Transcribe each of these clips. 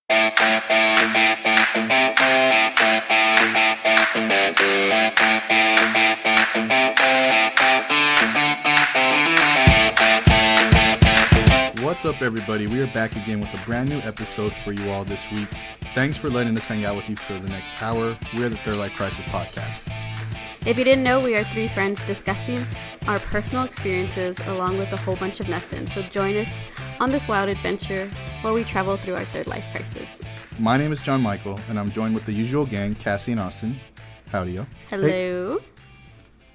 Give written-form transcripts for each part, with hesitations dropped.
What's up, everybody? We are back again with a brand new episode for you all this week. Thanks for letting us hang out with you for the next hour. We're the Third Life Crisis Podcast. If you didn't know, we are three friends discussing our personal experiences along with a whole bunch of nothing. So join us on this wild adventure where we travel through our third life crisis. My name is John Michael, and I'm joined with the usual gang, Cassie and Austin. Howdy, yo. Hello. Hey.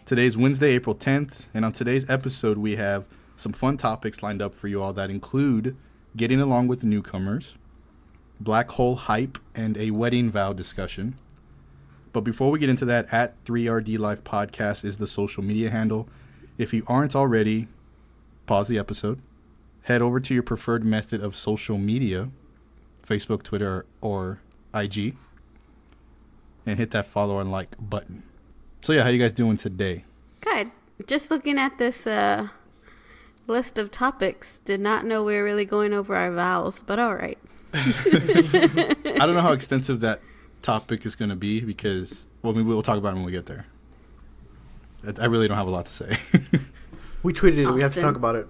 Today's Wednesday, April 10th, and on today's episode, we have some fun topics lined up for you all that include getting along with newcomers, black hole hype, and a wedding vow discussion. But before we get into that, at 3RD Live Podcast is the social media handle. If you aren't already, pause the episode, head over to your preferred method of social media, Facebook, Twitter, or IG, and hit that follow and like button. So yeah, how you guys doing today? Good. Just looking at this list of topics, did not know we were really going over our vows, but all right. I don't know how extensive that topic is going to be because, well, maybe we'll talk about it when we get there. I really don't have a lot to say. We tweeted it. Austin. We have to talk about it.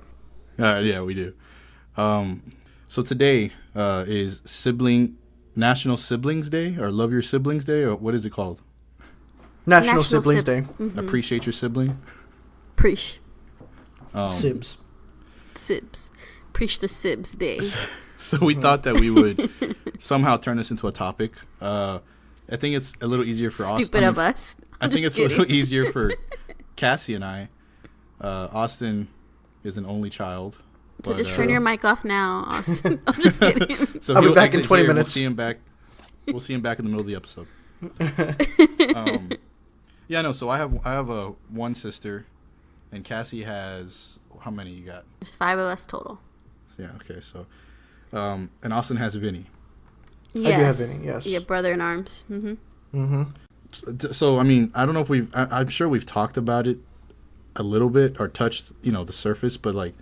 Yeah, we do. So today is National Siblings Day, or Love Your Siblings Day, or what is it called? National Siblings Day. Mm-hmm. Appreciate your sibling. Preach. Sibs. Preach the Sibs Day. So we thought that we would somehow turn this into a topic. I think it's a little easier for Austin. Stupid of us. I think it's a little easier for Cassie and I. Austin is an only child. So just turn your mic off now, Austin. I'm just kidding. So I'll be back in 20 minutes. We'll see him back in the middle of the episode. Yeah, no. So I have one sister, and Cassie has, how many you got? There's 5 of us total. Yeah. Okay. So, and Austin has Vinny. Yes. I do have Vinny. Yes. Yeah, brother in arms. Mm-hmm. Mm-hmm. So I mean, I don't know if I'm sure we've talked about it a little bit or touched, the surface, but like,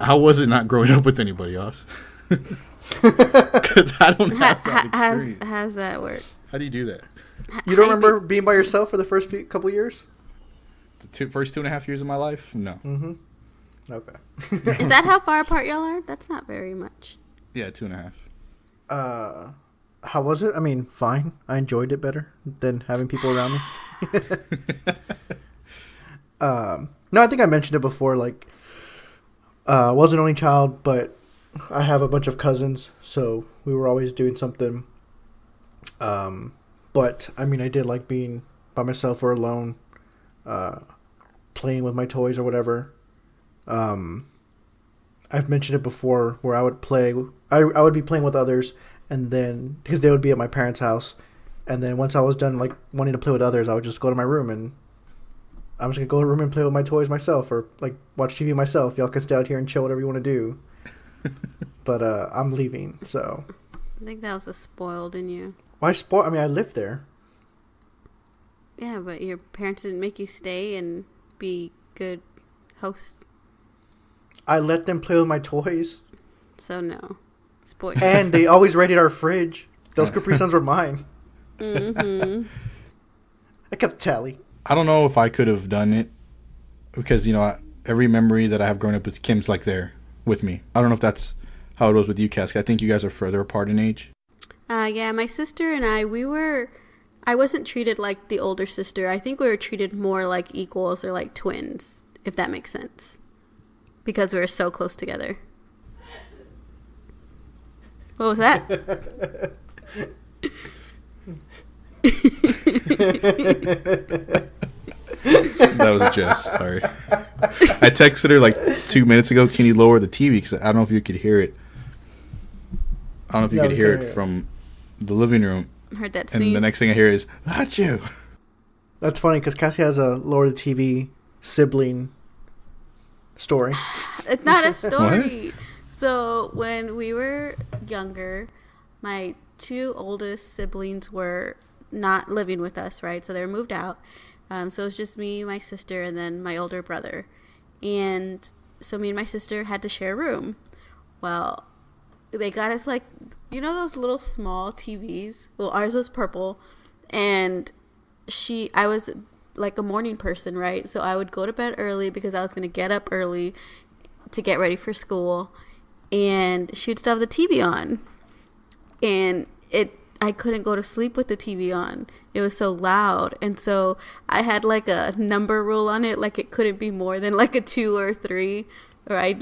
how was it not growing up with anybody else? Because I don't have that experience. How's that work? How do you do that? You don't remember being by yourself for the first couple years? The first 2.5 years of my life? No. Mm-hmm. Okay. Is that how far apart y'all are? That's not very much. Yeah, 2.5. How was it? I mean, fine. I enjoyed it better than having people around me. No, I think I mentioned it before. Like, I was an only child, but I have a bunch of cousins, so we were always doing something. But I mean, I did like being by myself or alone, playing with my toys or whatever. I've mentioned it before where I would play. I would be playing with others, and then because they would be at my parents' house, and then once I was done like wanting to play with others, I would just go to my room and I'm just gonna go to the room and play with my toys myself, or like watch TV myself. Y'all can stay out here and chill, whatever you want to do. But I'm leaving, so. I think that was a spoiled in you. Why spoil? I mean, I lived there. Yeah, but your parents didn't make you stay and be good hosts. I let them play with my toys. So no. Spoiled. And they always raided our fridge. Those Capri Suns were mine. Mm-hmm. I kept tally. I don't know if I could have done it because, every memory that I have growing up with Kim's like there with me. I don't know if that's how it was with you, Cassie. I think you guys are further apart in age. Yeah, my sister and I wasn't treated like the older sister. I think we were treated more like equals or like twins, if that makes sense. Because we were so close together. What was that? That was Jess. Sorry. I texted her like 2 minutes ago, can you lower the TV? Because I don't know if you could hear it. I don't know if you could hear it from the living room. Heard that sneeze. And the next thing I hear is, achoo. That's funny because Cassie has a lower the TV sibling story. It's not a story. So when we were younger, my 2 oldest siblings were not living with us, right? So they were moved out. So it was just me, my sister, and then my older brother. And so me and my sister had to share a room. Well, they got us like You know those little small TVs? Well, ours was purple, and I was like a morning person, right? So I would go to bed early because I was going to get up early to get ready for school, and she'd still have the TV on, and I couldn't go to sleep with the TV on. It was so loud, and so I had like a number rule on it, like it couldn't be more than like a 2 or 3, or I'd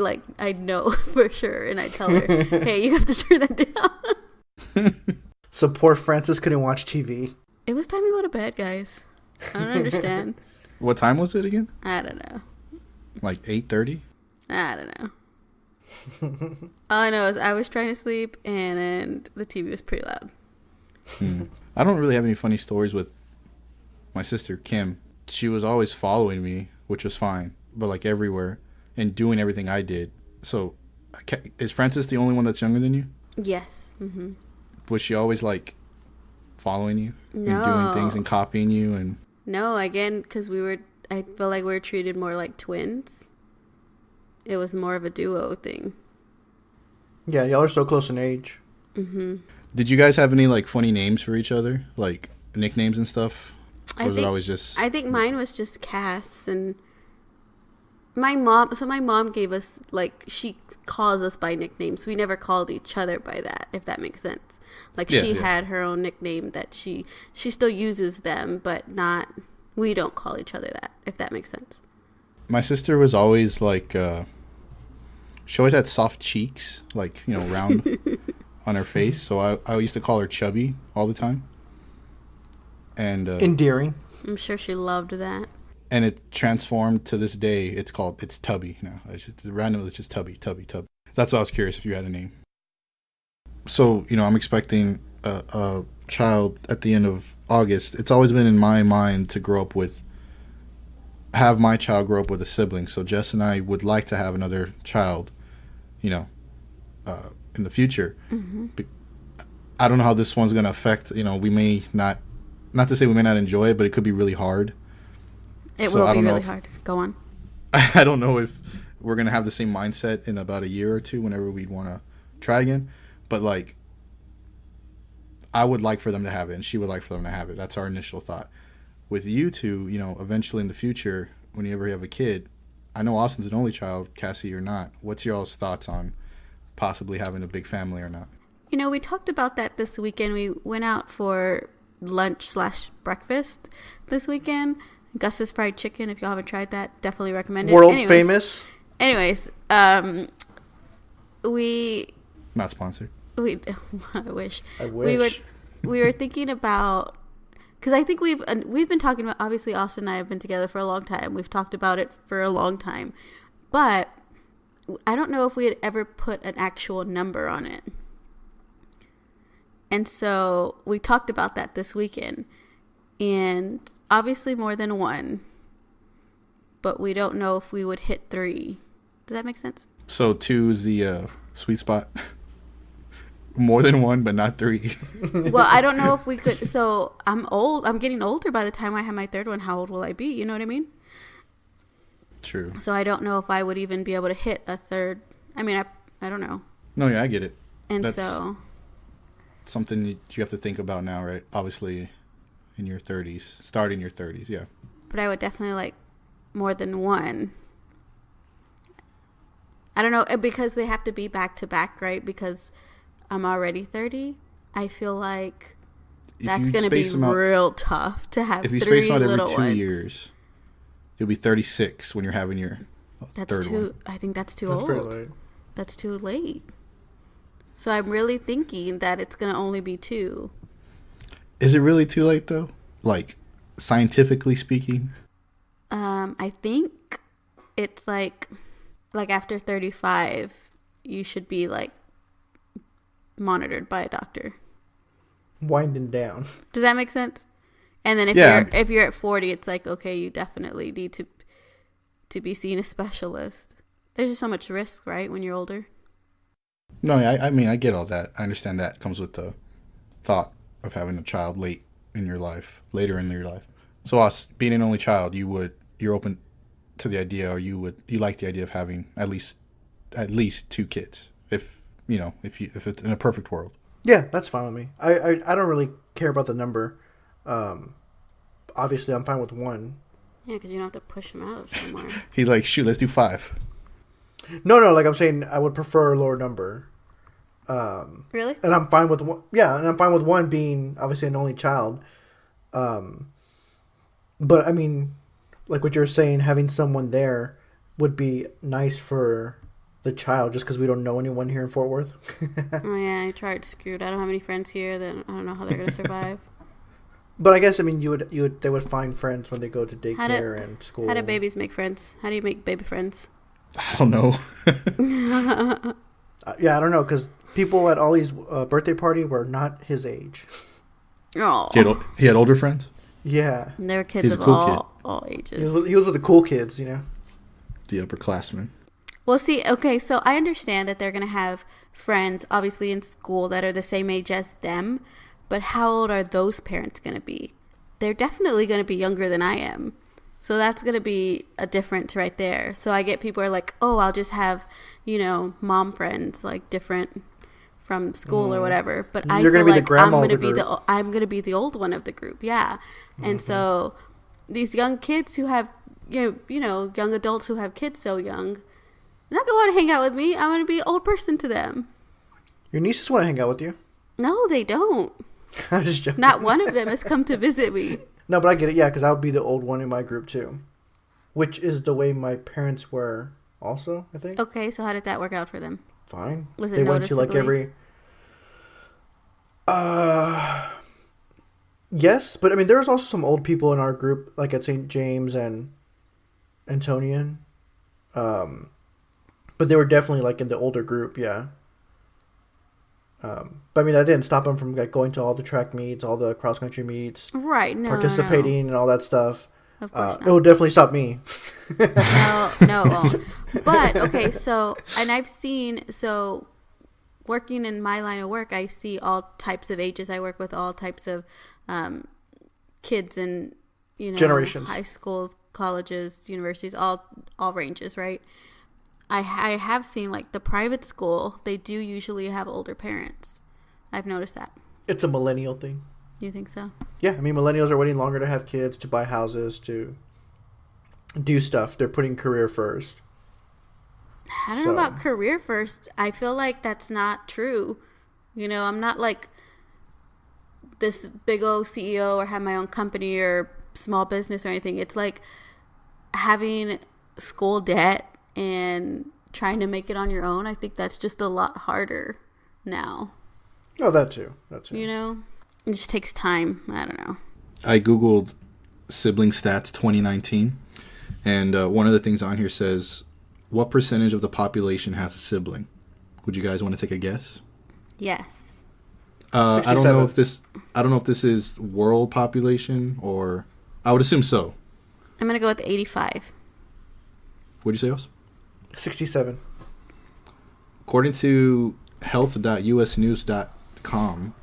know for sure, and I'd tell her, hey, you have to turn that down. So poor Francis couldn't watch TV. It was time to go to bed, guys. I don't understand. What time was it again? I don't know. Like 8:30? I don't know. All I know is I was trying to sleep, and the TV was pretty loud. I don't really have any funny stories with my sister, Kim. She was always following me, which was fine, but like everywhere, and doing everything I did. So, is Francis the only one that's younger than you? Yes. Mm-hmm. Was she always like following you No. and doing things and copying you? And No, again, because I feel like we were treated more like twins. It was more of a duo thing. Yeah, y'all are so close in age. Mm-hmm. Did you guys have any like funny names for each other, like nicknames and stuff? Or was it always just? I think mine was just Cass, and my mom. So my mom gave us, like, she calls us by nicknames. We never called each other by that, if that makes sense. Like, she had her own nickname that she still uses them, but not. We don't call each other that, if that makes sense. My sister was always like, she always had soft cheeks, like, round on her face. So I used to call her Chubby all the time. And Endearing. I'm sure she loved that. And it transformed to this day. It's Tubby now. It's just Tubby. That's why I was curious if you had a name. So, I'm expecting a child at the end of August. It's always been in my mind to have my child grow up with a sibling. So Jess and I would like to have another child, in the future. Mm-hmm. I don't know how this one's going to affect, we may not to say we may not enjoy it, but it could be really hard. It will be really hard. Go on. I don't know if we're going to have the same mindset in about a year or two whenever we'd want to try again. But, like, I would like for them to have it, and she would like for them to have it. That's our initial thought. With you two, eventually in the future, whenever you have a kid, I know Austin's an only child, Cassie or not. What's your all's thoughts on possibly having a big family or not? We talked about that this weekend. We went out for lunch/breakfast this weekend. Gus's Fried Chicken. If y'all haven't tried that, definitely recommend it. World famous. Anyways, we Not sponsored. I wish. We were thinking about, because I think we've been talking about, obviously Austin and I have been together for a long time. We've talked about it for a long time, but I don't know if we had ever put an actual number on it. And so we talked about that this weekend, and obviously more than one, but we don't know if we would hit 3. Does that make sense? So 2 is the sweet spot. More than 1, but not 3. Well, I don't know if we could. So I'm old. I'm getting older by the time I have my 3rd one. How old will I be? You know what I mean? True. So I don't know if I would even be able to hit a 3rd. I mean, I don't know. No, yeah, I get it. And That's so something you have to think about now, right? Obviously, in your 30s, starting your 30s, yeah. But I would definitely like more than 1. I don't know, because they have to be back to back, right? Because I'm already 30. I feel like that's going to be real tough to have 3 little ones. If you space them out every 2 years, you'll be 36 when you're having your third one. I think that's too That's old. pretty late. That's too late. So I'm really thinking that it's going to only be 2. Is it really too late, though? Like, scientifically speaking? I think it's like after 35, you should be like monitored by a doctor. Winding down. Does that make sense? And then if you're at 40, it's like, okay, you definitely need to be seeing a specialist. There's just so much risk, right, when you're older. No, I mean, I get all that. I understand that comes with the thought of having a child later in your life. So us being an only child, you're open to the idea, or you like the idea of having at least 2 kids, if it's in a perfect world. Yeah, that's fine with me. I don't really care about the number. Obviously, I'm fine with one. Yeah, because you don't have to push them out of somewhere. He's like, shoot, let's do 5. No, like I'm saying, I would prefer a lower number. Really? And I'm fine with one. Yeah, and I'm fine with one being obviously an only child. But I mean, like what you're saying, having someone there would be nice for the child, just because we don't know anyone here in Fort Worth. Oh yeah, I tried screwed. I don't have any friends here. Then I don't know how they're gonna survive. But I guess, I mean, they would find friends when they go to daycare and school. How do babies make friends? How do you make baby friends? I don't know. Yeah, I don't know, because people at Ollie's birthday party were not his age. Oh, He had older friends? Yeah. and they were kids He's a of cool all He ages. was with the cool kids, you know. The upperclassmen. Well, see, okay, so I understand that they're going to have friends, obviously, in school that are the same age as them, but how old are those parents going to be? They're definitely going to be younger than I am. So that's going to be a difference right there. So I get people are like, oh, I'll just have, mom friends, like different from school or whatever. But I You're feel gonna be the like grandma I'm of going the to be group. I'm going to be the old one of the group. Yeah. And so these young kids who have, young adults who have kids so young, they're not going to want to hang out with me. I'm going to be an old person to them. Your nieces want to hang out with you. No, they don't. I'm just joking. Not one of them has come to visit me. No, but I get it, yeah, because I would be the old one in my group, too. Which is the way my parents were also, I think. Okay, so how did that work out for them? Fine. Was it They went to, like, noticeably? Yes, but, I mean, there was also some old people in our group, like at St. James and Antonian. But they were definitely, like, in the older group, yeah. But I mean, that didn't stop them from like going to all the track meets, all the cross country meets, Right, no, participating and all that stuff. Of course It not. will definitely stop me. No, it won't. But, okay, so, and I've seen, so, working in my line of work, I see all types of ages. I work with all types of kids in, Generations. high schools, colleges, universities, all ranges, right? I have seen, like, the private school, they do usually have older parents. I've noticed that. It's a millennial thing. You think so? Yeah, I mean, millennials are waiting longer to have kids, to buy houses, to do stuff. They're putting career first. I don't know about career first. I feel like that's not true. I'm not like this big old CEO or have my own company or small business or anything. It's like having school debt and trying to make it on your own. I think that's just a lot harder now. Oh, that too. It just takes time. I don't know. I Googled sibling stats 2019, and one of the things on here says, what percentage of the population has a sibling? Would you guys want to take a guess? Yes. I don't 67. know if this is world population, or I would assume so. I'm going to go with 85. What'd you say, Oz? 67. According to health.usnews.com,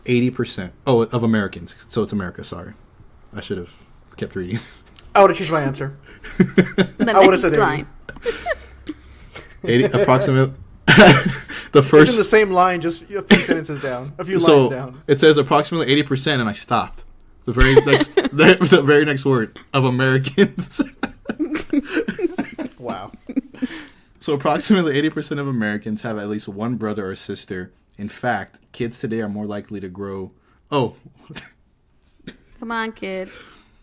80% of Americans. So it's America, sorry. I should have kept reading. I would have changed my answer. The I would've next said 80. line. 80 approximately. The It's first. in the same line, just a few sentences down. A few lines down. It says approximately 80%, and I stopped. The very next, the very next word of Americans. Wow. So approximately 80% of Americans have at least one brother or sister. In fact, kids today are more likely to grow. Oh, Come on, kid.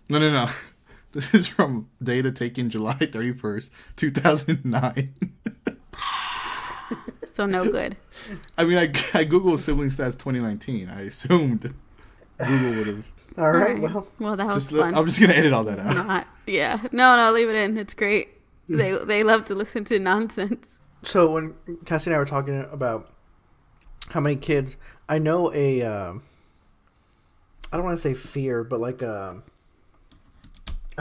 no. This is from data taken July 31st, 2009. So no good. I mean, I Googled sibling stats 2019. I assumed Google would have. All right. Well, Well, that was Just, fun. I'm just going to edit all that out. Yeah. No, leave it in. It's great. They love to listen to nonsense. so when Cassie and I were talking about how many kids, I know I don't want to say fear, but like I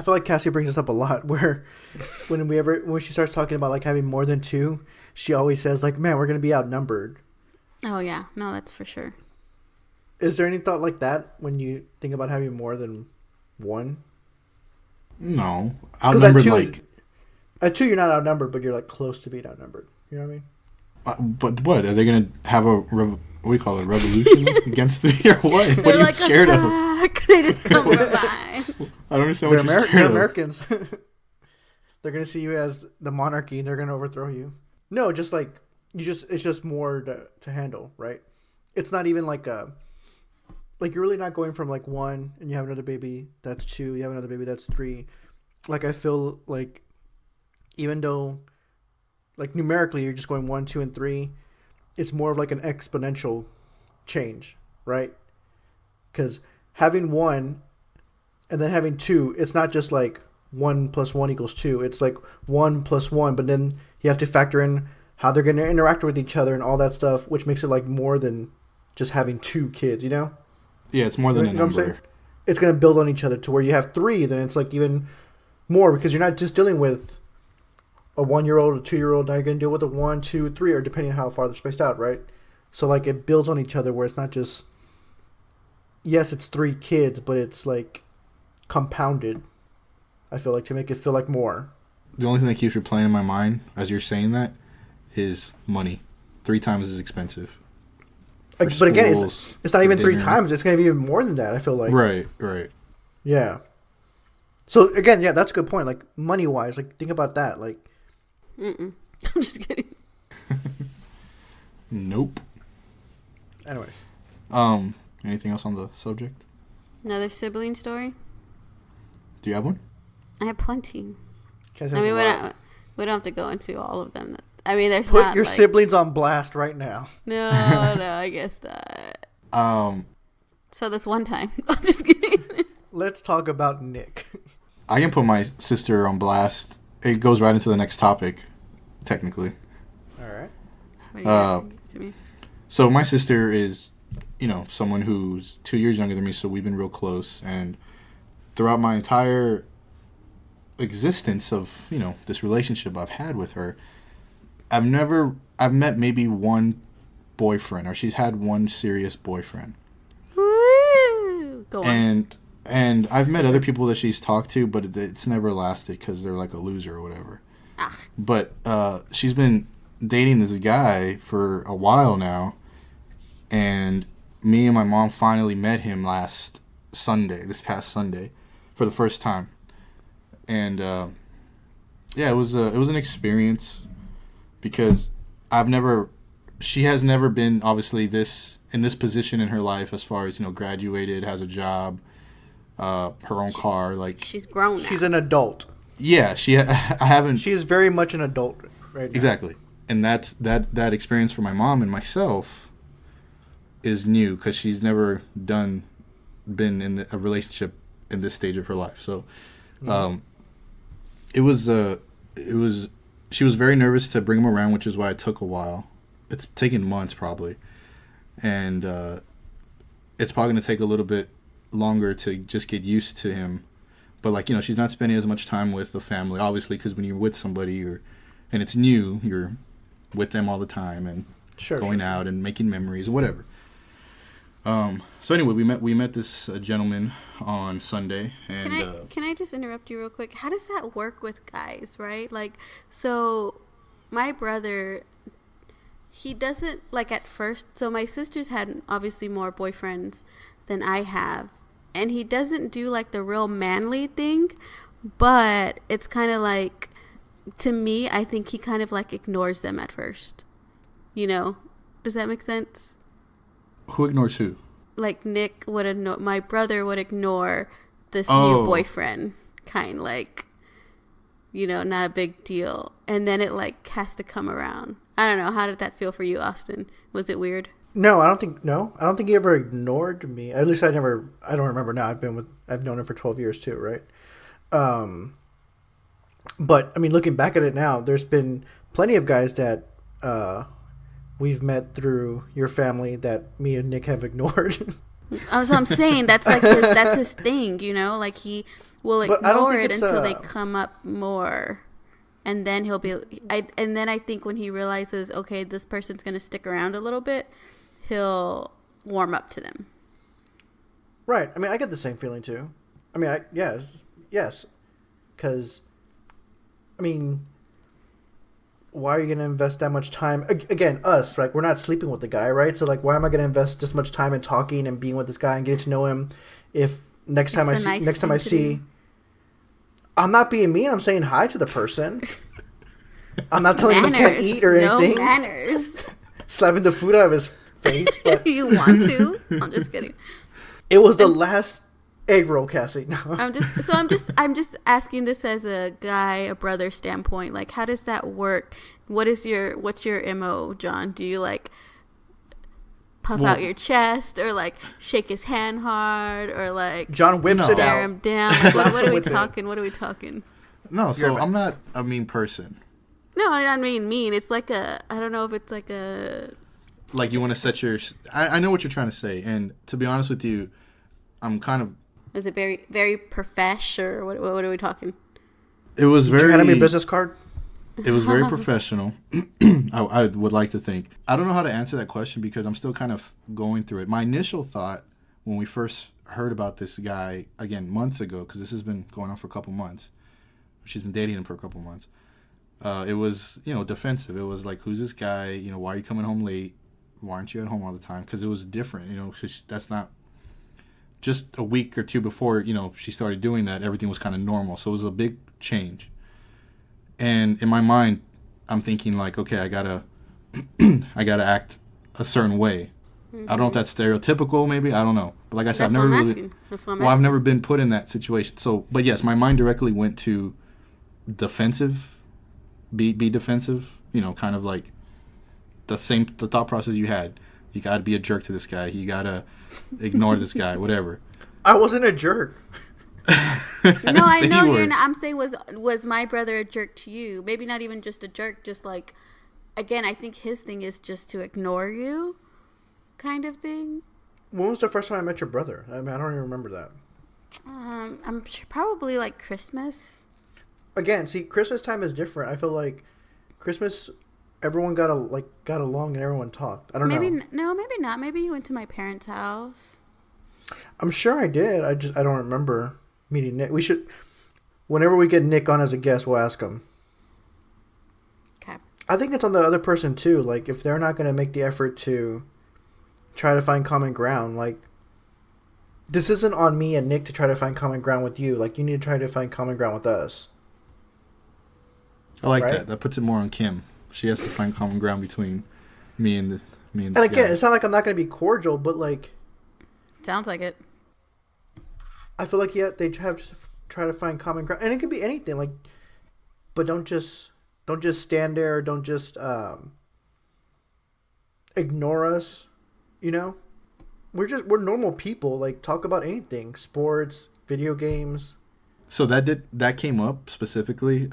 feel like Cassie brings this up a lot, where when she starts talking about like having more than two, she always says like, "Man, we're gonna be outnumbered." Oh yeah, no, that's for sure. Is there any thought like that when you think about having more than one? No. 'Cause Outnumbered, like. at two, you're not outnumbered, but you're like close to being outnumbered. You know what I mean? But what? Are they going to have a, what do you call it, revolution against me or what? What are you like scared of? They just come from behind. I don't understand what you're scared They're of. Americans. They're going to see you as the monarchy and they're going to overthrow you. No, just like, it's just more to handle, right? It's not even like you're really not going from like 1 and you have another baby, that's 2, you have another baby, that's 3. Like, I feel like even though, like, numerically you're just going 1, 2, and 3, it's more of like an exponential change, right? Because having 1 and then having 2, it's not just like 1 + 1 = 2. It's like 1 + 1, but then you have to factor in how they're going to interact with each other and all that stuff, which makes it like more than just having 2 kids, you know? Yeah, it's more than a number. It's going to build on each other to where you have 3, then it's like even more, because you're not just dealing with a 1-year-old, a 2-year-old. Now you're going to deal with a 1, 2, 3, or depending on how far they're spaced out, right? So like it builds on each other where it's not just, yes, it's 3 kids, but it's like compounded. I feel like to make it feel like more. The only thing that keeps replaying in my mind as you're saying that is money. 3 times as expensive. But again, it's not even 3 times. It's going to be even more than that, I feel like. Right. Yeah. So again, yeah, that's a good point. Like money wise, like think about that. Like, I'm just kidding. Nope. Anyways. Anything else on the subject? Another sibling story? Do you have one? I have plenty. We don't have to go into all of them. I mean, there's Put not, your like, siblings on blast right now. No, I guess not. So this one time, I'm just kidding. Let's talk about Nick. I can put my sister on blast. It goes right into the next topic, technically. All right. What do you got to me? So my sister is, someone who's 2 years younger than me, so we've been real close. And throughout my entire existence of, this relationship I've had with her, I've met maybe one boyfriend, or she's had one serious boyfriend. Woo! Go on. And I've met other people that she's talked to, but it's never lasted because they're like a loser or whatever. But she's been dating this guy for a while now, and me and my mom finally met him this past Sunday, for the first time. And it was an experience, because she has never been obviously in this position in her life, as far as, graduated, has a job, her own car, like She's grown now. She's an adult. yeah, I haven't. She is very much an adult right now. Exactly. And that experience for my mom and myself is new, because she's never been in a relationship in this stage of her life. So she was very nervous to bring him around, which is why it took a while. It's taken months probably. And it's probably going to take a little bit longer to just get used to him. But like, she's not spending as much time with the family, obviously, because when you're with somebody and it's new, you're with them all the time and going out and making memories or whatever. So anyway, we met this gentleman on Sunday, and can I just interrupt you real quick? How does that work with guys, right? Like, so my brother, he doesn't, like, at first, so my sister's had obviously more boyfriends than I have, and he doesn't do like the real manly thing, but it's kind of like, to me, I think he kind of like ignores them at first. Does that make sense? Who ignores who? Like Nick would ignore, my brother would ignore this new boyfriend, kind of like, not a big deal. And then it like has to come around. I don't know. How did that feel for you, Austin? Was it weird? No, I don't think he ever ignored me. At least I don't remember now. I've known him for 12 years too, right? But I mean, looking back at it now, there's been plenty of guys that we've met through your family that me and Nick have ignored. So I'm saying that's like that's his thing, like he will ignore it until they come up more, and then he'll be. And then I think when he realizes, okay, this person's gonna stick around a little bit, he'll warm up to them. Right. I mean, I get the same feeling too. I mean, yes, because I mean, why are you going to invest that much time? Again, us, right? We're not sleeping with the guy, right? So, like, why am I going to invest this much time in talking and being with this guy and getting to know him if next time I see, I'm not being mean. I'm saying hi to the person. I'm not telling him he can't eat or anything. No manners. Slapping the food out of his face. But You want to? I'm just kidding. it was the last egg roll, Cassie. No. I'm just asking this as a guy, a brother standpoint. Like, how does that work? What's your MO, John? Do you like puff out your chest, or like shake his hand hard, or like John whips it stare out. him down? Like, what are we talking? What are we talking? No, so I'm not a mean person. No, I mean mean. It's like I don't know if it's like a. Like, you want to set your. I know what you're trying to say, and to be honest with you, I'm kind of. Is it very, very profesh, or what are we talking? It was very. Did you hand me a business card? It was very professional. I would like to think. I don't know how to answer that question because I'm still kind of going through it. My initial thought when we first heard about this guy, again, months ago, because this has been going on for a couple months. She's been dating him for a couple months. It was, defensive. It was like, who's this guy? Why are you coming home late? Why aren't you at home all the time? Because it was different. That's not. Just a week or two before, she started doing that, everything was kind of normal. So it was a big change. And in my mind, I'm thinking like, okay, I gotta act a certain way. Mm-hmm. I don't know if that's stereotypical, maybe. I don't know. But like I said, I've never been put in that situation. So, but yes, my mind directly went to defensive, be defensive. Kind of like the thought process you had. You got to be a jerk to this guy. You got to ignore this guy, whatever. I wasn't a jerk. No, I know you're not. I'm saying, was my brother a jerk to you? Maybe not even just a jerk, just like, again, I think his thing is just to ignore you, kind of thing. When was the first time I met your brother? I mean, I don't even remember that. I'm sure probably like Christmas. Again, see, Christmas time is different. I feel like Christmas, everyone got along and everyone talked. I don't know. No, maybe not. Maybe you went to my parents' house. I'm sure I did. I don't remember meeting Nick. We should, whenever we get Nick on as a guest, we'll ask him. Okay. I think it's on the other person too. Like, if they're not going to make the effort to try to find common ground, like, this isn't on me and Nick to try to find common ground with you. Like, you need to try to find common ground with us. I like that. That puts it more on Kim. She has to find common ground between me and this And again, guy. it's not like I'm not going to be cordial, but like, sounds like it. I feel like they have to try to find common ground, and it could be anything. Like, but don't just stand there. Don't just ignore us. We're normal people. Like, talk about anything, sports, video games. So that came up specifically.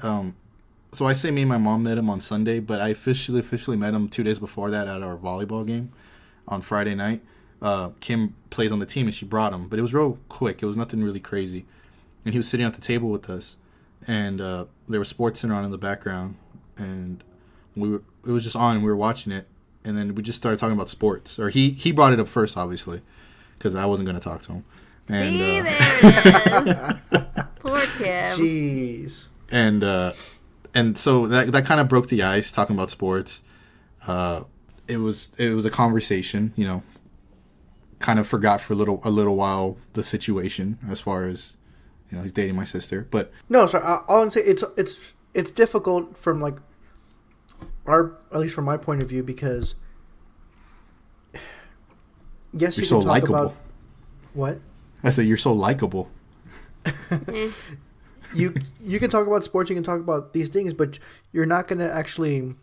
So I say me and my mom met him on Sunday, but I officially met him 2 days before that at our volleyball game on Friday night. Kim plays on the team and she brought him, but it was real quick. It was nothing really crazy. And he was sitting at the table with us, and there was SportsCenter on in the background, and it was just on and we were watching it, and then we just started talking about sports. Or he brought it up first, obviously, because I wasn't going to talk to him. And, see, there it is. Poor Kim. Jeez. And so that kind of broke the ice, talking about sports. It was a conversation, kind of forgot for a little while the situation as far as, he's dating my sister. But no, so I'll say it's difficult from like at least from my point of view, because yes, you're so likable. What? I said you're so likable. You can talk about sports, you can talk about these things, but you're not going to actually,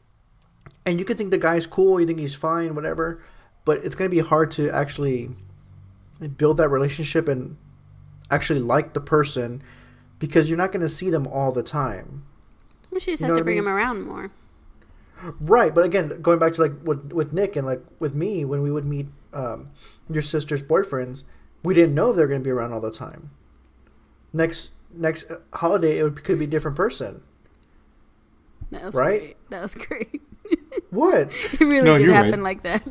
and you can think the guy's cool, you think he's fine, whatever, but it's going to be hard to actually build that relationship and actually like the person, because you're not going to see them all the time. Well, she just has to bring him around more. Right, but again, going back to like with Nick and like with me, when we would meet your sister's boyfriends, we didn't know they were going to be around all the time. Next holiday, could be a different person. That was right? Great. That was great. What? It really did happen like that.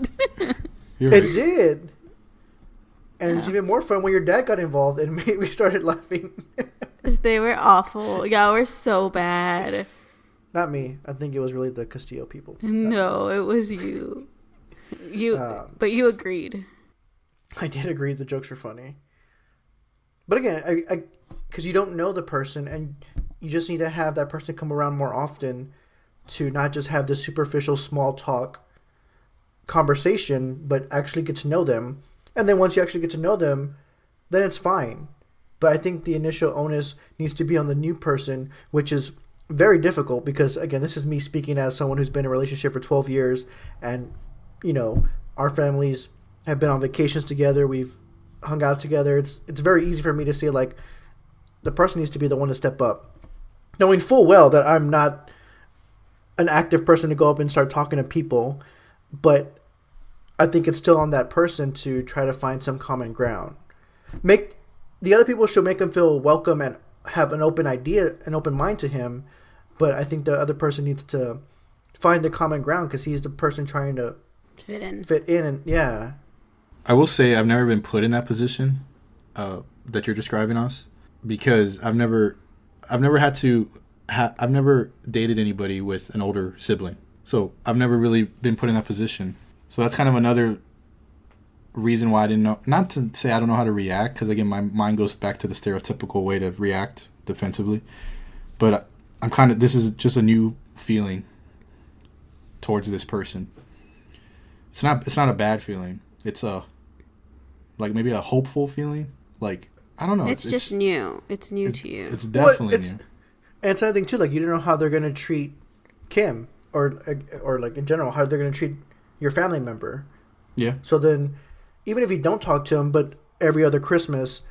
It did. And it's even more fun when your dad got involved and we started laughing. They were awful. Y'all were so bad. Not me. I think it was really the Castillo people. No, it was you. But you agreed. I did agree the jokes were funny. But again, because you don't know the person, and you just need to have that person come around more often to not just have this superficial small talk conversation, but actually get to know them. And then once you actually get to know them, then it's fine. But I think the initial onus needs to be on the new person, which is very difficult because, again, this is me speaking as someone who's been in a relationship for 12 years. And, you know, our families have been on vacations together. We've hung out together. It's very easy for me to say, like, the person needs to be the one to step up. Knowing full well that I'm not an active person to go up and start talking to people. But I think it's still on that person to try to find some common ground. The other people should make him feel welcome and have an open mind to him. But I think the other person needs to find the common ground because he's the person trying to fit in, and yeah. I will say I've never been put in that position that you're describing, us, because I've never dated anybody with an older sibling, so I've never really been put in that position. So that's kind of another reason why I didn't know. Not to say I don't know how to react, because again, my mind goes back to the stereotypical way to react defensively. But this is just a new feeling towards this person. It's not a bad feeling. It's maybe a hopeful feeling. Like, I don't know. It's just new. It's new to you. It's definitely new. And it's another thing too. Like, you don't know how they're gonna treat Kim, or like in general, how they're gonna treat your family member. Yeah. So then, even if you don't talk to them, but every other Christmas,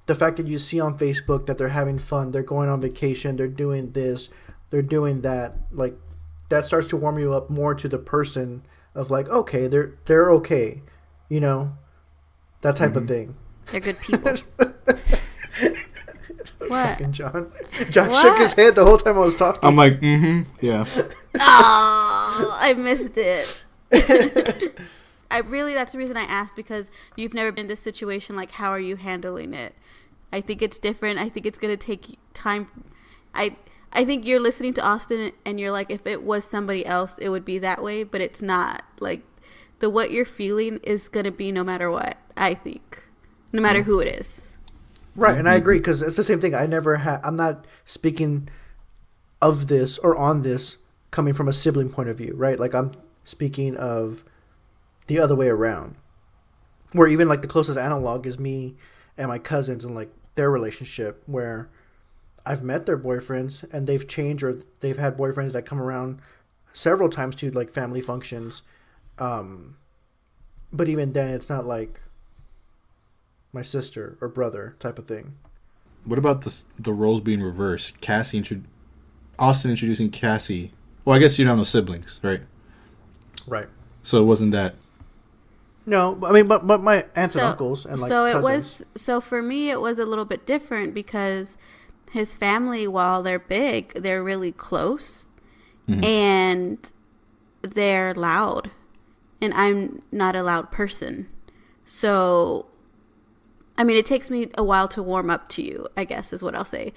the fact that you see on Facebook that they're having fun, they're going on vacation, they're doing this, they're doing that, like, that starts to warm you up more to the person of like, okay, they're okay, you know, that type of thing. They're good people. What? Fucking John shook his head the whole time I was talking. I'm like, yeah. Oh, I missed it. That's the reason I asked, because you've never been in this situation. Like, how are you handling it? I think it's different. I think it's going to take time. I think you're listening to Austin and you're like, if it was somebody else, it would be that way, but it's not. Like, what you're feeling is going to be no matter what, I think. No matter who it is. Right, and I agree, because it's the same thing. I'm not speaking of this or on this coming from a sibling point of view, right? Like, I'm speaking of the other way around, where even like the closest analog is me and my cousins and like their relationship, where I've met their boyfriends and they've changed, or they've had boyfriends that come around several times to like family functions. But even then, it's not like my sister or brother type of thing. What about the roles being reversed? Austin introducing Cassie. Well, I guess you don't have no siblings, right? Right. So it wasn't that. No, I mean, but my aunts and uncles and like cousins. So for me, it was a little bit different because his family, while they're big, they're really close, and they're loud, and I'm not a loud person. So, I mean, it takes me a while to warm up to you, I guess is what I'll say.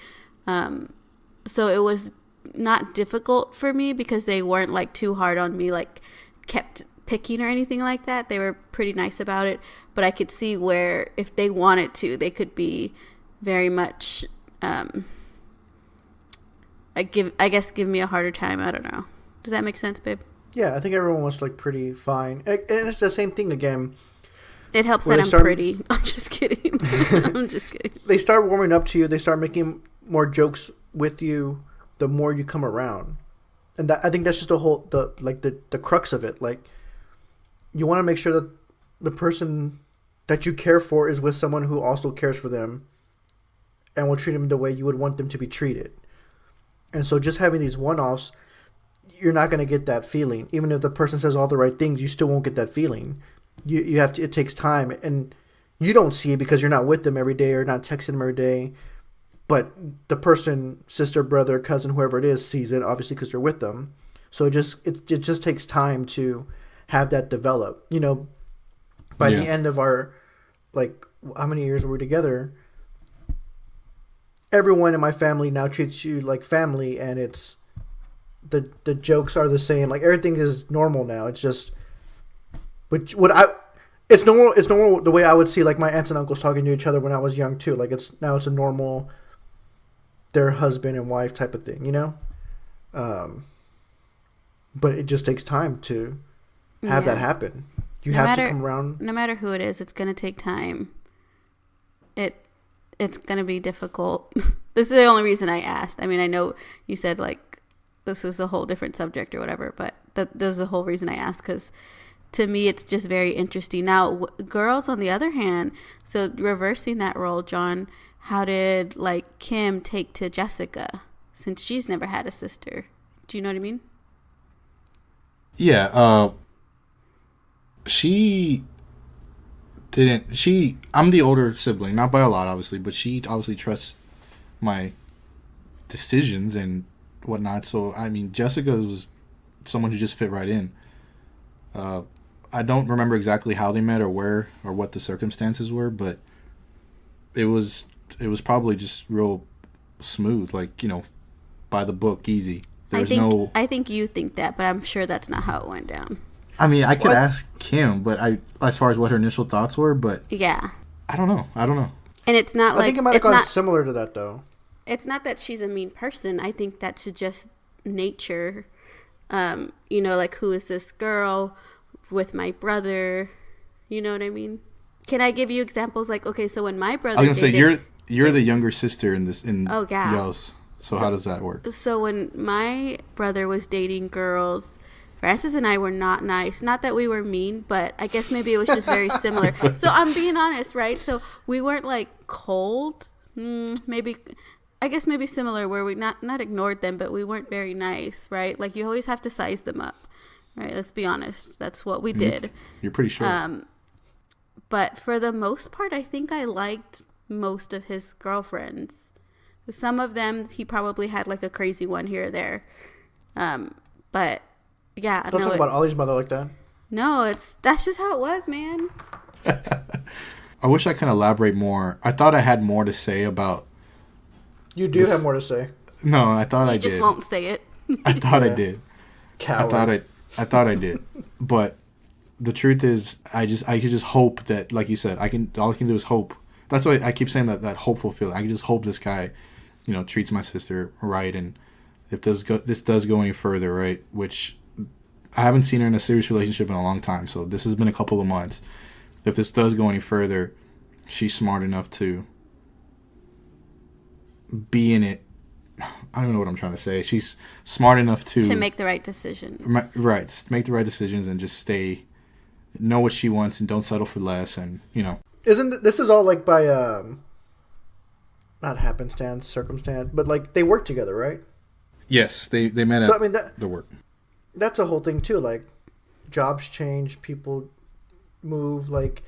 So it was not difficult for me because they weren't like too hard on me, like kept picking or anything like that. They were pretty nice about it, but I could see where if they wanted to, they could be very much, give me a harder time. I don't know. Does that make sense, babe? Yeah, I think everyone was like pretty fine. And it's the same thing again. It helps that I'm pretty. I'm just kidding. I'm just kidding. They start warming up to you. They start making more jokes with you the more you come around. And I think that's just the crux of it. Like, you want to make sure that the person that you care for is with someone who also cares for them and will treat them the way you would want them to be treated. And so just having these one-offs, you're not going to get that feeling. Even if the person says all the right things, you still won't get that feeling. You have to. It takes time, and you don't see it because you're not with them every day or not texting them every day. But the person, sister, brother, cousin, whoever it is, sees it obviously because you're with them. So it just takes time to have that develop. You know, by the end of our, like, how many years were we together? Everyone in my family now treats you like family, and it's the jokes are the same. Like everything is normal now. It's just, which what I. It's normal. It's normal the way I would see like my aunts and uncles talking to each other when I was young too. Like it's a normal, their husband and wife type of thing, you know. But it just takes time to have that happen. You have to come around. No matter who it is, it's gonna take time. It's gonna be difficult. This is the only reason I asked. I mean, I know you said like this is a whole different subject or whatever, but this is the whole reason I asked because. To me, it's just very interesting. Now, girls, on the other hand, so reversing that role, John, how did, like, Kim take to Jessica since she's never had a sister? Do you know what I mean? Yeah, she didn't. I'm the older sibling, not by a lot, obviously, but she obviously trusts my decisions and whatnot. So, I mean, Jessica was someone who just fit right in. I don't remember exactly how they met or where or what the circumstances were, but it was probably just real smooth, like, you know, by the book, easy. I think you think that, but I'm sure that's not how it went down. I mean, I could ask Kim, but as far as what her initial thoughts were, but yeah, I don't know. And it's not like I think it might have gone similar to that though. It's not that she's a mean person. I think that's just nature. You know, like who is this girl? With my brother, you know what I mean? Can I give you examples? Like, okay, so when my brother, I was gonna say you're the younger sister in this. Oh yeah. Yours. So how does that work? So when my brother was dating girls, Francis and I were not nice. Not that we were mean, but I guess maybe it was just very similar. So I'm being honest, right? So we weren't like cold. Maybe similar where we not ignored them, but we weren't very nice, right? Like you always have to size them up. Right, let's be honest. That's what we did. You're pretty sure. But for the most part, I think I liked most of his girlfriends. Some of them, he probably had like a crazy one here or there. But yeah, don't talk about Ollie's mother like that. No, that's just how it was, man. I wish I could elaborate more. I thought I had more to say about. You do have more to say. No, I thought I did. You just won't say it. I thought I did. Coward. I thought I did, but the truth is, I could just hope that, like you said, all I can do is hope. That's why I keep saying that hopeful feeling. I can just hope this guy, you know, treats my sister right, and if this does go any further, right, which I haven't seen her in a serious relationship in a long time, so this has been a couple of months. If this does go any further, she's smart enough to be in it. I don't know what I'm trying to say. She's smart enough to make the right decisions. Right. Make the right decisions and just know what she wants and don't settle for less. And, you know. This is all like by, not happenstance, circumstance, but like they work together, right? Yes. They met at the work. That's a whole thing too. Like jobs change, people move, like.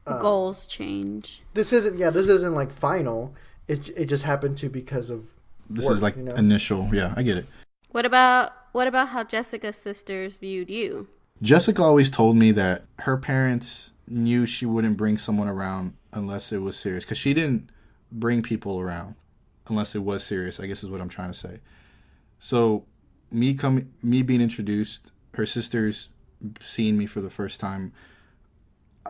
Goals change. This isn't like final. It just happened to because of. This is like initial. Yeah, I get it. What about how Jessica's sisters viewed you? Jessica always told me that her parents knew she wouldn't bring someone around unless it was serious. Because she didn't bring people around unless it was serious, I guess is what I'm trying to say. So me being introduced, her sisters seeing me for the first time,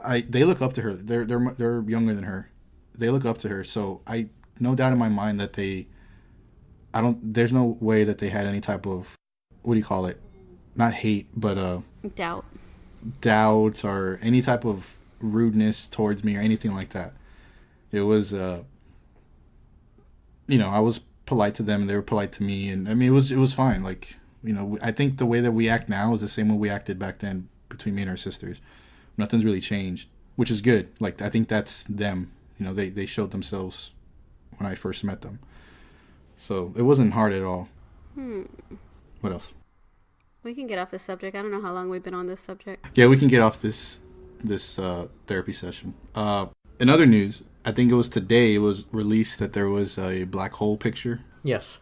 they look up to her. They're younger than her. They look up to her. So no doubt in my mind that there's no way that they had any type of, what do you call it? Not hate, but doubt or any type of rudeness towards me or anything like that. It was, I was polite to them and they were polite to me. And I mean, it was fine. Like, I think the way that we act now is the same way we acted back then between me and our sisters. Nothing's really changed, which is good. Like, I think that's them. They showed themselves when I first met them. So it wasn't hard at all. What else? We can get off this subject. I don't know how long we've been on this subject. Yeah, we can get off this therapy session. In other news, I think it was today, it was released that there was a black hole picture. Yes.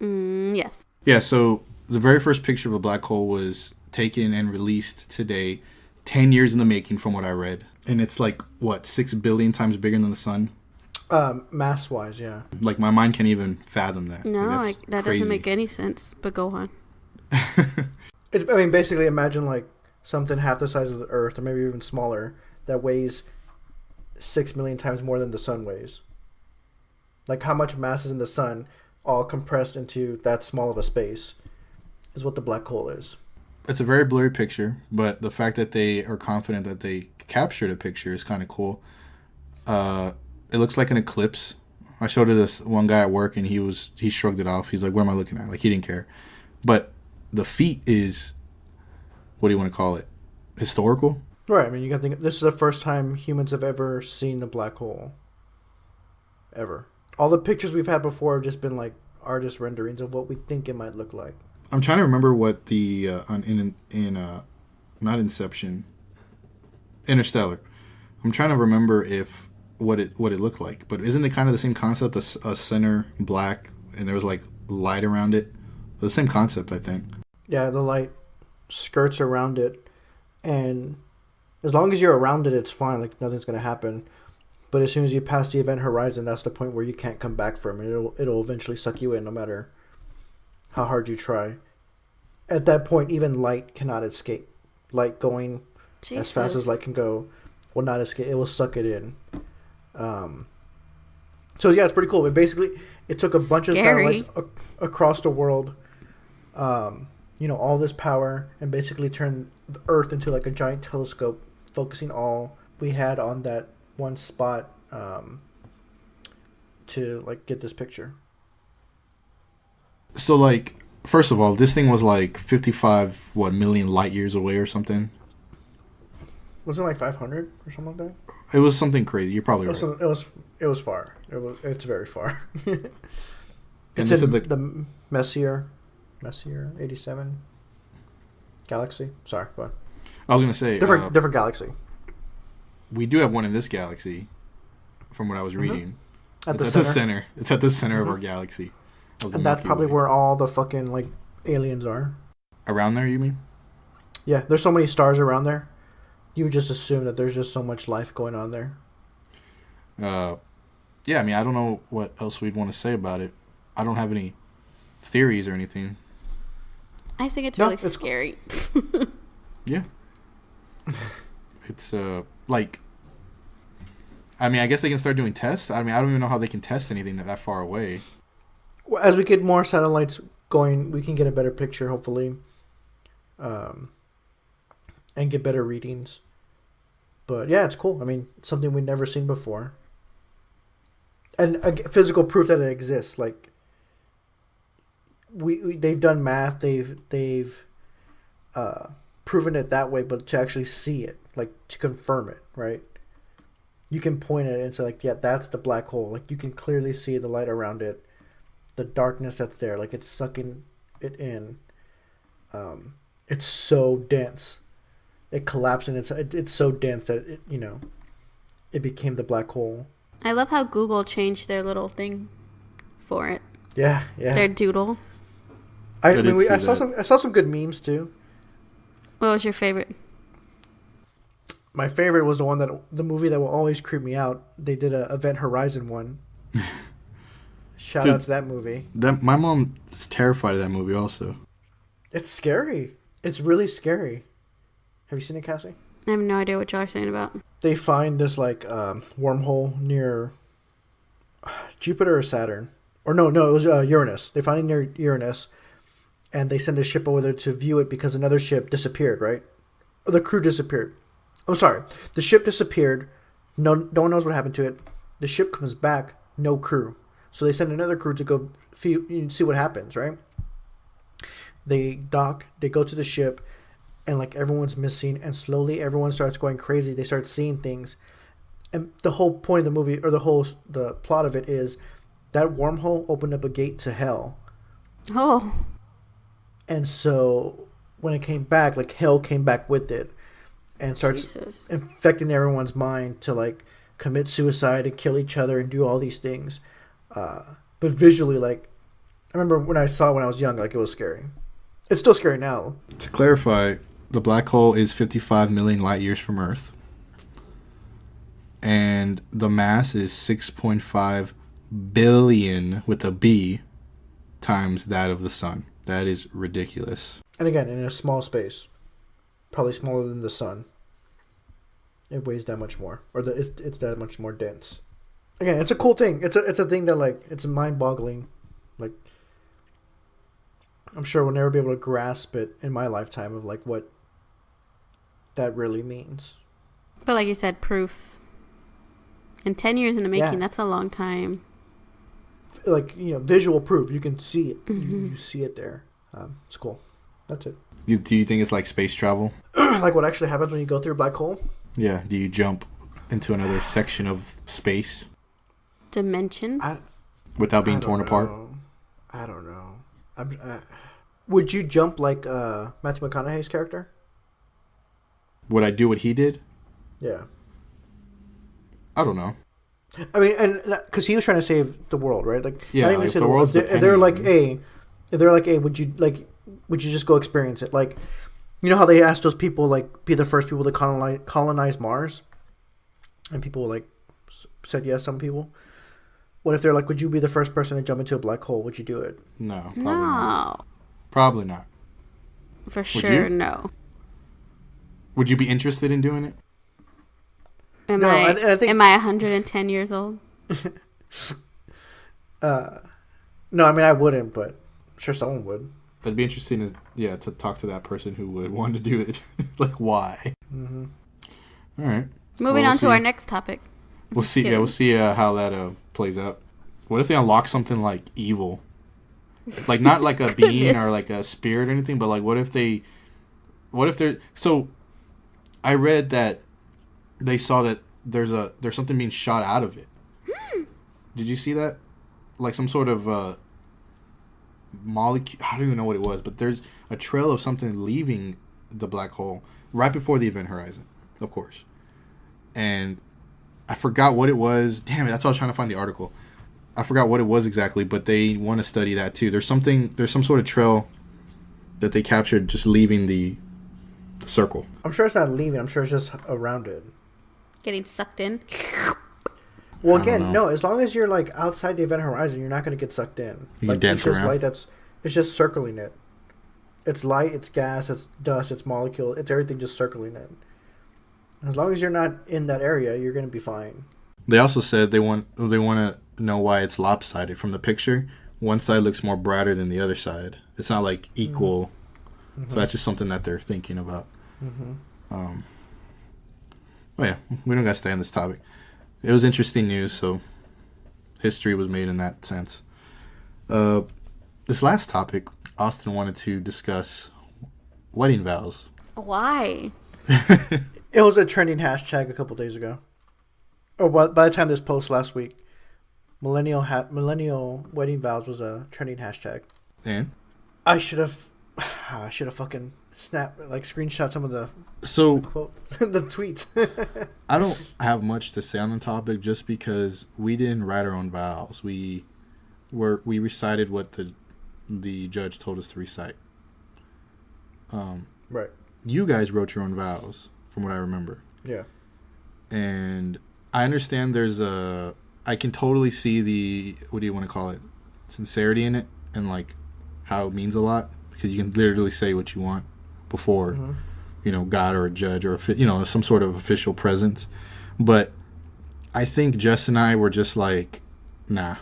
Yes. Yeah, so the very first picture of a black hole was taken and released today, 10 years in the making from what I read. And it's like, 6 billion times bigger than the sun? Mass wise, yeah. Like my mind can't even fathom that. No, Like, that crazy. doesn't make any sense. But go on. I mean, basically, imagine like something half the size of the Earth, or maybe even smaller, that weighs 6 million times more than the sun weighs. Like how much mass is in the sun, all compressed into that small of a space, is what the black hole is. It's a very blurry picture, but the fact that they are confident that they captured a picture is kind of cool. It looks like an eclipse. I showed it to this one guy at work, and he shrugged it off. He's like, "What am I looking at?" Like he didn't care. But the feat is, what do you want to call it? Historical? Right. I mean, you got to think this is the first time humans have ever seen the black hole. Ever. All the pictures we've had before have just been like artist renderings of what we think it might look like. I'm trying to remember what the not Inception, Interstellar. I'm trying to remember if what it looked like, but isn't it kind of the same concept? A center black, and there was like light around it. The same concept, I think. Yeah, the light skirts around it, and as long as you're around it, it's fine. Like nothing's gonna happen. But as soon as you pass the event horizon, that's the point where you can't come back from it. It'll eventually suck you in, no matter how hard you try. At that point, even light cannot escape. Light going as fast as light can go will not escape. It will suck it in. So yeah, it's pretty cool. But basically, it took a bunch of satellites across the world, all this power, and basically turned the Earth into like a giant telescope, focusing all we had on that one spot to like get this picture. So like, first of all, this thing was like 55 million light years away or something. Wasn't it like 500 or something like that? It was something crazy. You're probably right. It was far. It's very far. And it's in the Messier 87 galaxy. Sorry, go on. I was gonna say different galaxy. We do have one in this galaxy, from what I was reading. It's at the center. It's at the center of our galaxy. And that's probably where all the fucking like aliens are. Around there, you mean? Yeah, there's so many stars around there. You would just assume that there's just so much life going on there. Yeah, I mean, I don't know what else we'd want to say about it. I don't have any theories or anything. I think it's really scary. Yeah. It's, like... I mean, I guess they can start doing tests. I mean, I don't even know how they can test anything that far away. Well, as we get more satellites going, we can get a better picture, hopefully. And get better readings. But yeah, it's cool. I mean, something we've never seen before. And physical proof that it exists. Like, they've done math. They've proven it that way, but to actually see it, like to confirm it, right? You can point at it and say, like, yeah, that's the black hole. Like, you can clearly see the light around it, the darkness that's there. Like, it's sucking it in. It's so dense. It collapsed, and it's so dense that it became the black hole. I love how Google changed their little thing for it. Yeah. Their doodle. I saw some good memes too. What was your favorite? My favorite was the movie that will always creep me out. They did a Event Horizon one. Shout out to that movie. My mom's terrified of that movie also. It's scary. It's really scary. Have you seen it, Cassie? I have no idea what y'all are saying about. They find this like wormhole near Jupiter or Saturn. Or no, it was Uranus. They find it near Uranus, and they send a ship over there to view it because another ship disappeared, right? Or the crew disappeared. I'm sorry. The ship disappeared. No one knows what happened to it. The ship comes back, no crew. So they send another crew to go see what happens, right? They dock, they go to the ship, and like everyone's missing, and slowly everyone starts going crazy. They start seeing things. And the whole point of the movie, or the plot of it is that wormhole opened up a gate to hell. Oh. And so when it came back, like hell came back with it and starts infecting everyone's mind to like commit suicide and kill each other and do all these things. But visually, like, I remember when I saw it when I was young, like it was scary. It's still scary now. To clarify, the black hole is 55 million light years from Earth. and the mass is 6.5 billion with a B times that of the sun. That is ridiculous. And again, in a small space, probably smaller than the sun. It weighs that much more, or it's that much more dense. Again, it's a cool thing. It's a thing that like it's mind-boggling. Like I'm sure we'll never be able to grasp it in my lifetime of like what that really means. But like you said, proof. And 10 years in the making, Yeah. that's a long time. Like, visual proof. You can see it. Mm-hmm. You see it there. It's cool. That's it. Do you think it's like space travel? Like what actually happens when you go through a black hole? Yeah. Do you jump into another section of space Dimension? without being torn apart? I don't know. Would you jump like Matthew McConaughey's character? Would I do what he did? Yeah. I don't know. I mean, and because he was trying to save the world, right? Like, Yeah, not even like, save the world's If they're like, dependent. would you just go experience it? Like, you know how they asked those people like be the first people to colonize Mars, and people like said yes. Some people. What if they're like, would you be the first person to jump into a black hole? Would you do it? No. Probably No. Not. Probably not. For you? sure, no. Would you be interested in doing it? Am No, I I think- am I 110 years old? No, I mean I wouldn't, but I'm sure someone would. It'd be interesting to talk to that person who would want to do it. Like, why? Mm-hmm. All right. Moving Well, on to see. our next topic. We'll see. Yeah, we'll see how that plays out. What if they unlock something like evil? Like, not like a being or like a spirit or anything, but like, what if they're... So, I read that they saw that there's something being shot out of it. Did you see that? Like some sort of molecule. I don't even know what it was, but there's a trail of something leaving the black hole right before the event horizon, of course. And I forgot what it was. Damn it, that's why I was trying to find the article. I forgot what it was exactly, but they want to study that too. There's some sort of trail that they captured just leaving the circle. I'm sure it's not leaving. I'm sure it's just around it. Getting sucked in. Well, I don't again, know. no. As long as you're like outside the event horizon, you're not going to get sucked in. You can Like, dance it's just around. light. It's just circling it. It's light. It's gas. It's dust. It's molecule. It's everything just circling it. As long as you're not in that area, you're going to be fine. They also said they want to know why it's lopsided from the picture. One side looks more brighter than the other side. It's not like equal. Mm-hmm. So that's just something that they're thinking about. Mm-hmm. Oh yeah, we don't got to stay on this topic. It was interesting news, so history was made in that sense. This last topic, Austin wanted to discuss wedding vows. Why? It was a trending hashtag a couple days ago. Or by the time this post last week, millennial wedding vows was a trending hashtag. And I should have fucking screenshot some of the so quotes, the tweets. I don't have much to say on the topic just because we didn't write our own vows. We recited what the judge told us to recite. Right. You guys wrote your own vows, from what I remember. Yeah. And I understand I can totally see the, what do you want to call it, sincerity in it, and like how it means a lot, because you can literally say what you want before, God or a judge or some sort of official presence. But I think Jess and I were just like, nah.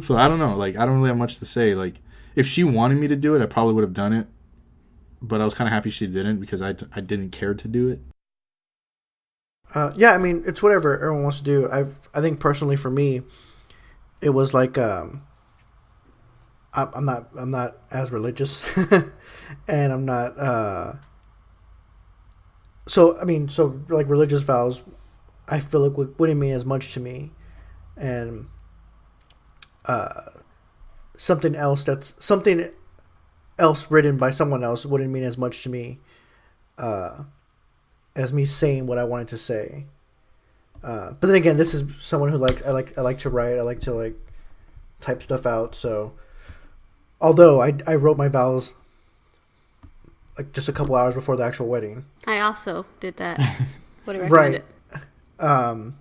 So I don't know. Like, I don't really have much to say. Like, if she wanted me to do it, I probably would have done it. But I was kind of happy she didn't, because I didn't care to do it. Yeah, I mean, it's whatever everyone wants to do. I think personally for me, it was like I'm not as religious, and I'm not. So like religious vows, I feel like wouldn't mean as much to me, and something else written by someone else wouldn't mean as much to me. As me saying what I wanted to say, but then again, this is someone who I like to write. I like to type stuff out. So, although I wrote my vows just a couple hours before the actual wedding. I also did that would have recommended. Right.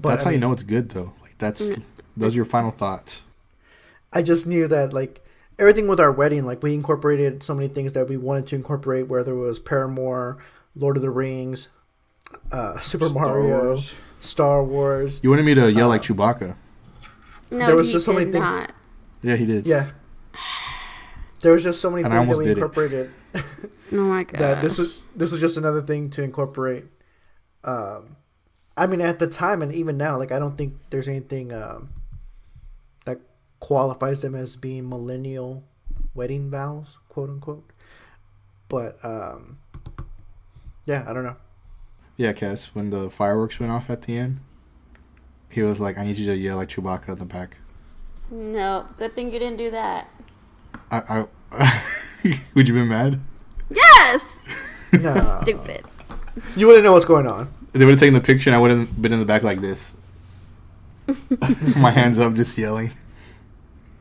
That's how you know it's good, though. Like those are your final thoughts. I just knew that, like, everything with our wedding, like, we incorporated so many things that we wanted to incorporate, whether it was Paramore, Lord of the Rings, Super Mario, Wars. Star Wars. You wanted me to yell like Chewbacca. No, There was he just so many did things. not. Yeah, he did. Yeah. There was just so many And I things that almost we did it. incorporated Oh my god. that this was just another thing to incorporate. I mean, at the time and even now, like, I don't think there's anything that qualifies them as being millennial wedding vows, quote unquote. But yeah, I don't know. Yeah, Cass, when the fireworks went off at the end, he was like, I need you to yell like Chewbacca in the back. No, good thing you didn't do that. I would you been mad? Yes! No. Stupid. You wouldn't know what's going on. They would have taken the picture and I would have been in the back like this. My hands up, just yelling.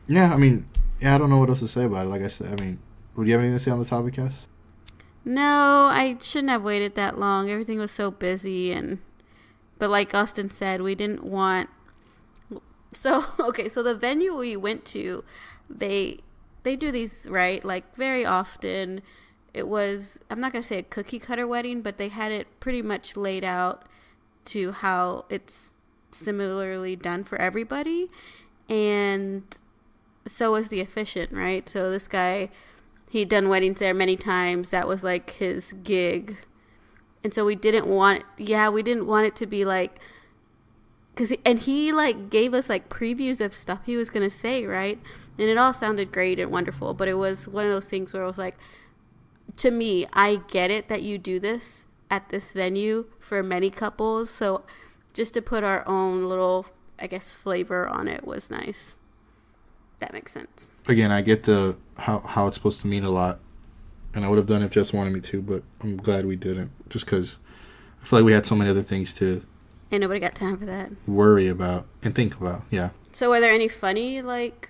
Yeah, I mean, I don't know what else to say about it. Like I said, I mean, would you have anything to say on the topic, Cass? No, I shouldn't have waited that long. Everything was so busy but like Austin said, we didn't want so the venue we went to, they do these, right? Like, very often. It was, I'm not going to say a cookie cutter wedding, but they had it pretty much laid out to how it's similarly done for everybody. And so was the officiant, right? So this guy, he'd done weddings there many times. That was like his gig. And so we didn't want it to be like, and he like gave us like previews of stuff he was going to say, right? And it all sounded great and wonderful, but it was one of those things where it was like, to me, I get it that you do this at this venue for many couples. So just to put our own little, I guess, flavor on it was nice. That makes sense. Again, I get how it's supposed to mean a lot. And I would have done it if Jess wanted me to, but I'm glad we didn't. Just because I feel like we had so many other things to And nobody got time for that. worry about and think about. Yeah. So were there any funny, like...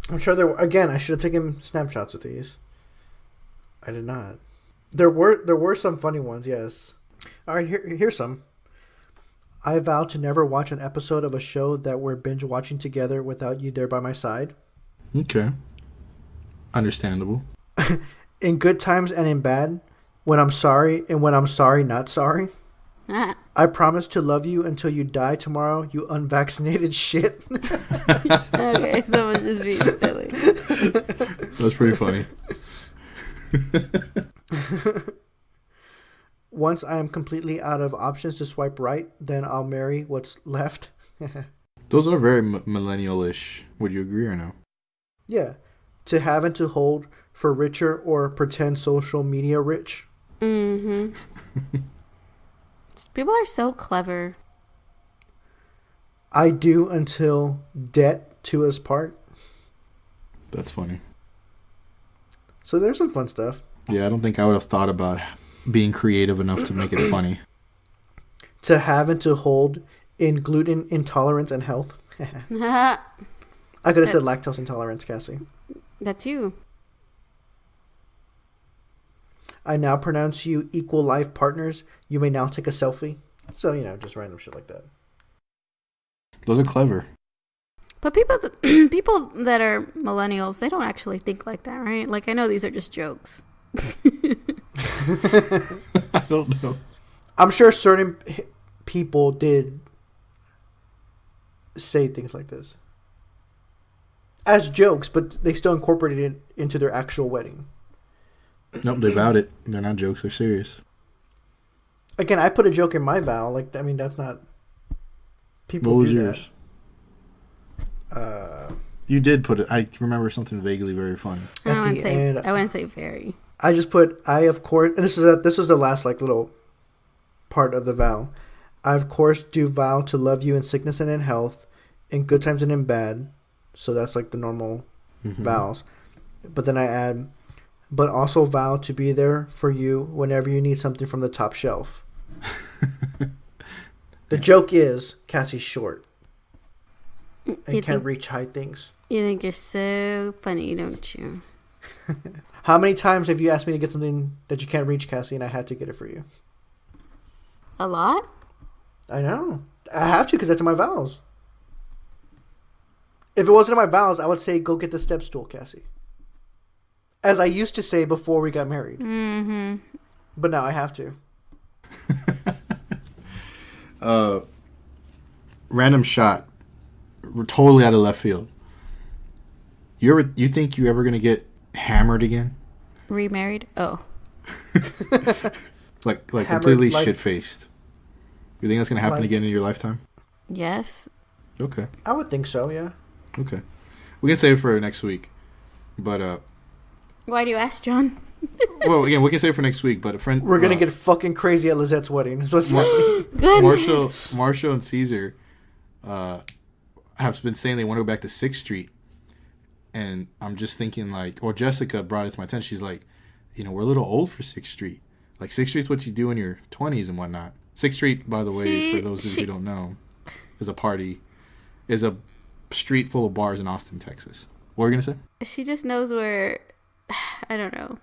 I'm sure there were. Again, I should have taken snapshots of these. I did not. There were some funny ones, yes. All right, here's some. I vow to never watch an episode of a show that we're binge watching together without you there by my side. Okay. Understandable. In good times and in bad, when I'm sorry and when I'm sorry not sorry. I promise to love you until you die tomorrow, you unvaccinated shit. Okay, someone's just being silly. That's pretty funny. Once I am completely out of options to swipe right, then I'll marry what's left. Those are very millennial-ish. Would you agree or no? Yeah. To have and to hold for richer or pretend social media rich. Mm-hmm. People are so clever. I do until debt to us part. That's funny. So there's some fun stuff. Yeah, I don't think I would have thought about being creative enough to make it funny. To have and to hold in gluten intolerance and health. I could have said lactose intolerance, Cassie. That's you. I now pronounce you equal life partners. You may now take a selfie. So, just random shit like that. Those are clever. But people that are millennials, they don't actually think like that, right? Like, I know these are just jokes. I don't know. I'm sure certain people did say things like this as jokes, but they still incorporated it into their actual wedding. Nope, they vowed it. They're not jokes. They're serious. Again, I put a joke in my vow. Like, I mean, that's not... People What was do yours? That. You did put it. I remember something vaguely very funny. I wouldn't say very. I just put, I of course... And this was the last, like, little part of the vow. I, of course, do vow to love you in sickness and in health, in good times and in bad. So that's, like, the normal vows. But then I add... But also vow to be there for you whenever you need something from the top shelf. The joke is Cassie's short and can't reach high things. You think you're so funny, don't you? How many times have you asked me to get something that you can't reach, Cassie, and I had to get it for you? A lot? I know. I have to because that's in my vows. If it wasn't in my vows, I would say go get the step stool, Cassie. As I used to say before we got married. Mm-hmm. But now I have to. Random shot. We're totally out of left field. You think you're ever going to get hammered again? Remarried? Oh. like Hammered, completely like, shit-faced. You think that's going to happen again in your lifetime? Yes. Okay. I would think so, yeah. Okay. We can save it for next week. But, Why do you ask, John? well, again, we can save it for next week, but a friend... We're going to get fucking crazy at Lizette's wedding. Is what's happening. Goodness. Marshall and Caesar have been saying they want to go back to 6th Street. And I'm just thinking, like... Or Jessica brought it to my attention. She's like, we're a little old for 6th Street. Like, 6th Street's what you do in your 20s and whatnot. 6th Street, by the way, for those of you who don't know, is a street full of bars in Austin, Texas. What were you going to say? She just knows where... I don't know.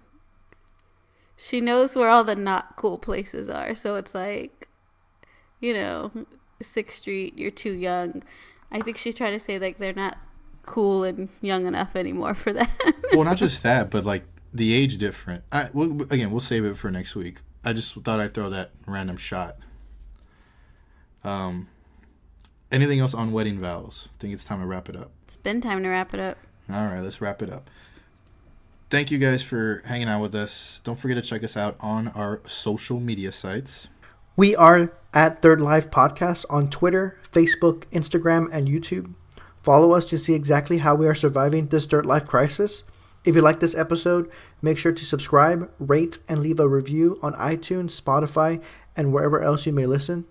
She knows where all the not cool places are. So it's like, 6th Street, you're too young. I think she's trying to say, like, they're not cool and young enough anymore for that. Well, not just that, but, like, the age different. We'll save it for next week. I just thought I'd throw that random shot. Anything else on wedding vows? I think it's time to wrap it up. It's been time to wrap it up. All right, let's wrap it up. Thank you guys for hanging out with us. Don't forget to check us out on our social media sites. We are at Third Life Podcast on Twitter, Facebook, Instagram, and YouTube. Follow us to see exactly how we are surviving this third life crisis. If you like this episode, make sure to subscribe, rate, and leave a review on iTunes, Spotify, and wherever else you may listen.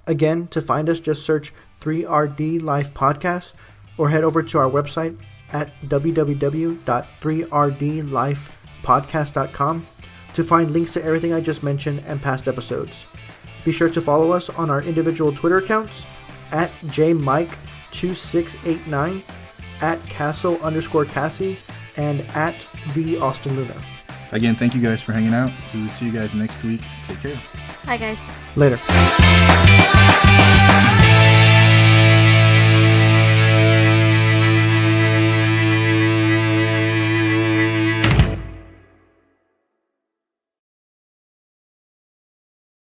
Again, to find us, just search 3RD Life Podcast or head over to our website at www.3rdlifepodcast.com to find links to everything I just mentioned and past episodes. Be sure to follow us on our individual Twitter accounts at jmike2689, at castle_Cassie, and at the Austin Luna. Again, thank you guys for hanging out. We will see you guys next week. Take care. Hi, guys. Later.